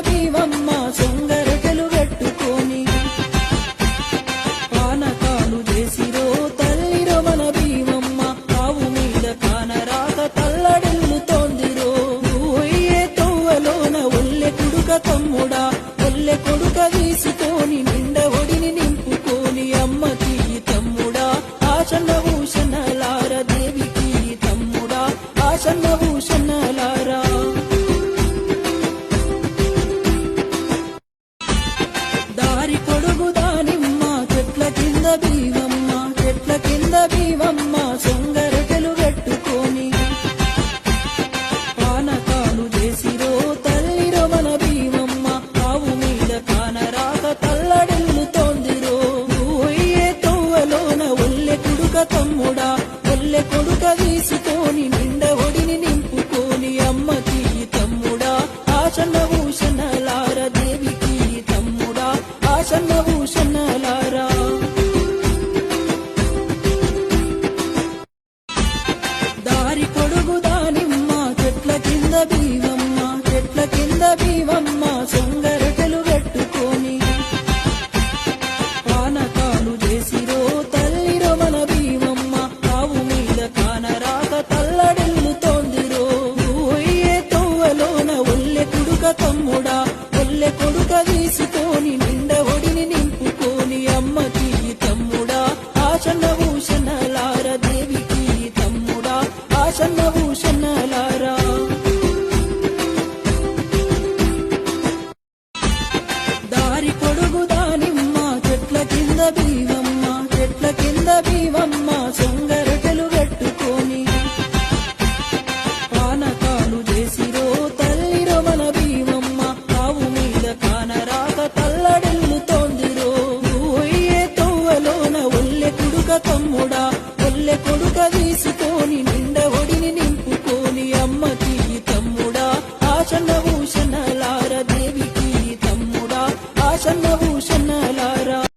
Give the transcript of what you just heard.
భీమమ్మ సొంగరటెలు పెట్టుకొని పానకాలు చేసిరో తల్లిరో మన భీమమ్మ ఆవు మీద కానరాక తల్లడిల్లుతోందిరో పోయే తొవ్వలోన ఒల్లె కుడుక తమ్ముడా ఒల్లె కొడుక తీసుకొని నిండ ఒడిని నింపుకొని అమ్మకి తమ్ముడా ఆశన్న భూషణలార దేవికి తమ్ముడా ఆశన్న భూషణలారా దారి పొడుగు దానిమ్మ చెట్ల కింద భీమమ్మ చెట్ల కింద భీమమ్మ సొంగరటెలు పెట్టుకొని పానకాలు చేసిరో తల్లిరో మన భీమమ్మ ఆవు మీద కానరాక తల్లడిల్లుతోందిరో పోయే తొవ్వలోన ఒల్లె కుడుక తమ్ముడా ఒల్లె కొడుక తీసుకొని నిండ ఒడిని నింపుకొని అమ్మకి తమ్ముడా ఆశన్న భూషణలార దేవికి తమ్ముడా ఆశన్న భూషణలారా దారి పొడుగు దానిమ్మ చెట్ల కింద భీమమ్మ చెట్ల కింద భీమమ్మ సొంగరటెలు పెట్టుకొని పానకాలు చేసిరో తల్లిరో మన భీమమ్మ ఆవు మీద కానరాక తల్లడిల్లుతోందిరో పోయే తొవ్వలోన ఒల్లె కుడుక తమ్ముడా ఒల్లె కొడుక తీసుకొని నిండ ఒడిని నింపుకొని అమ్మకి తమ్ముడా ఆశన్న భూషణలార దేవికి తమ్ముడా ఆశన్న భూషణలారా దారి పొడుగు దానిమ్మ చెట్ల కింద భీమమ్మ చెట్ల కింద భీమమ్మ సొంగరటెలు పెట్టుకొని పానకాలు చేసిరో తల్లిరో మన భీమమ్మ ఆవు మీద కానరాక తల్లడిల్లుతోందిరో పోయే తొవ్వలోన ఒల్లె కుడుక తమ్ముడా